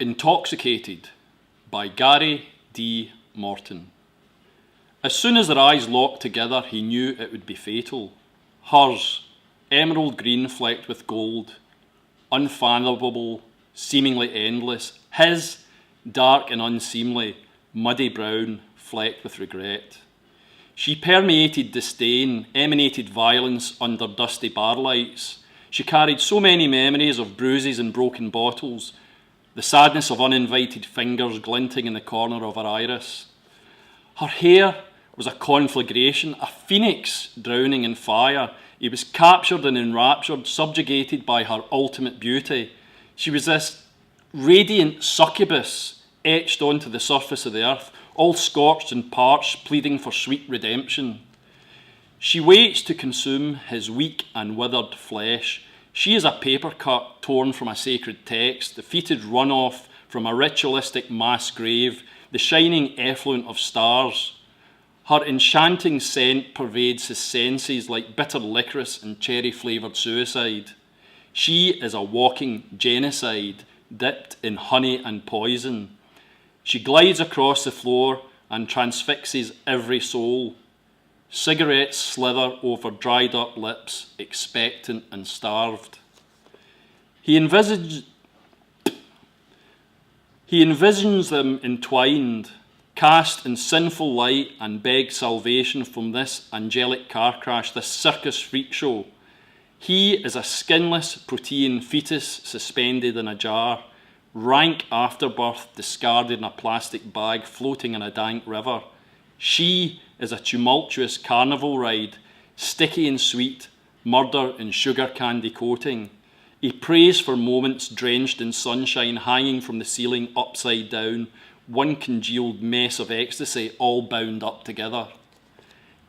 Intoxicated by Gary D. Morton. As soon as their eyes locked together, he knew it would be fatal. Hers, emerald green flecked with gold, unfathomable, seemingly endless. His, dark and unseemly, muddy brown, flecked with regret. She permeated disdain, emanated violence under dusty bar lights. She carried so many memories of bruises and broken bottles, the sadness of uninvited fingers glinting in the corner of her iris. Her hair was a conflagration, a phoenix drowning in fire. He was captured and enraptured, subjugated by her ultimate beauty. She was this radiant succubus etched onto the surface of the earth, all scorched and parched, pleading for sweet redemption. She waits to consume his weak and withered flesh. She is a paper cut torn from a sacred text, the fetid runoff from a ritualistic mass grave, the shining effluent of stars. Her enchanting scent pervades his senses like bitter licorice and cherry-flavoured suicide. She is a walking genocide, dipped in honey and poison. She glides across the floor and transfixes every soul. Cigarettes slither over dried-up lips, expectant and starved. He envisions them entwined, cast in sinful light, and begs salvation from this angelic car crash, this circus freak show. He is a skinless protean fetus suspended in a jar, rank afterbirth discarded in a plastic bag floating in a dank river. She is a tumultuous carnival ride, sticky and sweet, murder in sugar candy coating. He prays for moments drenched in sunshine, hanging from the ceiling upside down, one congealed mess of ecstasy all bound up together.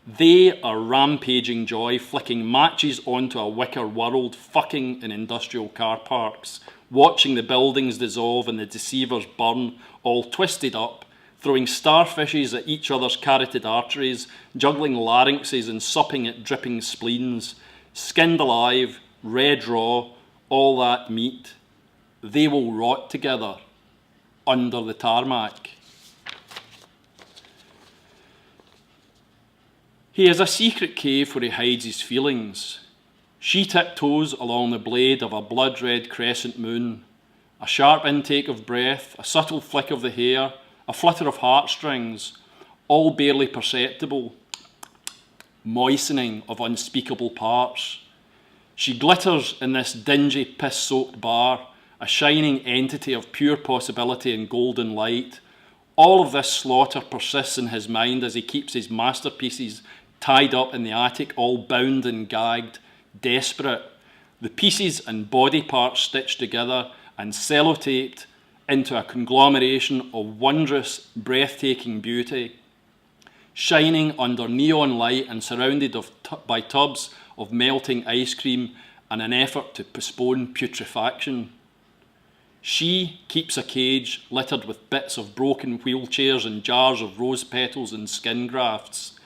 They are rampaging joy, flicking matches onto a wicker world, fucking in industrial car parks, watching the buildings dissolve and the deceivers burn, all twisted up, throwing starfishes at each other's carotid arteries, juggling larynxes and supping at dripping spleens, skinned alive, red raw, all that meat. They will rot together under the tarmac. He has a secret cave where he hides his feelings. She tiptoes along the blade of a blood-red crescent moon. A sharp intake of breath, a subtle flick of the hair, a flutter of heartstrings, all barely perceptible, moistening of unspeakable parts. She glitters in this dingy, piss-soaked bar, a shining entity of pure possibility and golden light. All of this slaughter persists in his mind as he keeps his masterpieces tied up in the attic, all bound and gagged, desperate, the pieces and body parts stitched together and sellotaped into a conglomeration of wondrous, breathtaking beauty, shining under neon light and surrounded by tubs of melting ice cream and an effort to postpone putrefaction. She keeps a cage littered with bits of broken wheelchairs and jars of rose petals and skin grafts.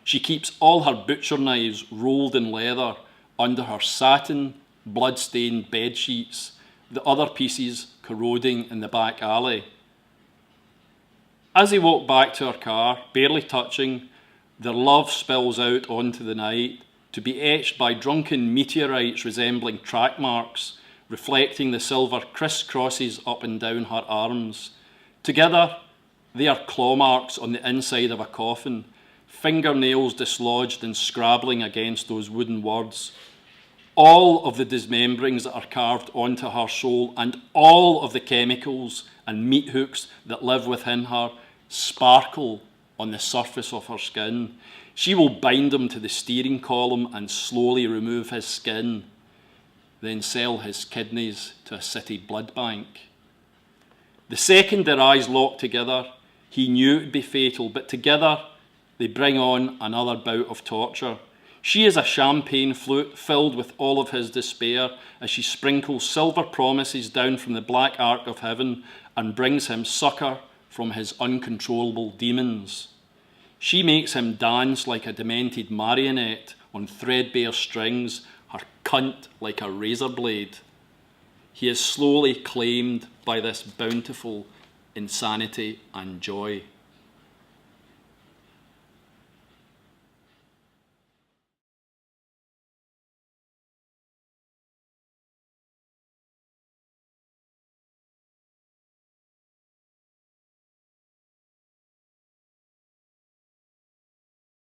She keeps all her butcher knives rolled in leather under her satin, blood-stained bed sheets, the other pieces corroding in the back alley. As they walk back to her car, barely touching, their love spills out onto the night, to be etched by drunken meteorites resembling track marks, reflecting the silver crisscrosses up and down her arms. Together, they are claw marks on the inside of a coffin, fingernails dislodged and scrabbling against those wooden words. All of the dismemberings that are carved onto her soul and all of the chemicals and meat hooks that live within her sparkle on the surface of her skin. She will bind him to the steering column and slowly remove his skin, then sell his kidneys to a city blood bank. The second their eyes locked together, he knew it would be fatal, but together they bring on another bout of torture. She is a champagne flute filled with all of his despair as she sprinkles silver promises down from the black arc of heaven and brings him succour from his uncontrollable demons. She makes him dance like a demented marionette on threadbare strings, her cunt like a razor blade. He is slowly claimed by this bountiful insanity and joy.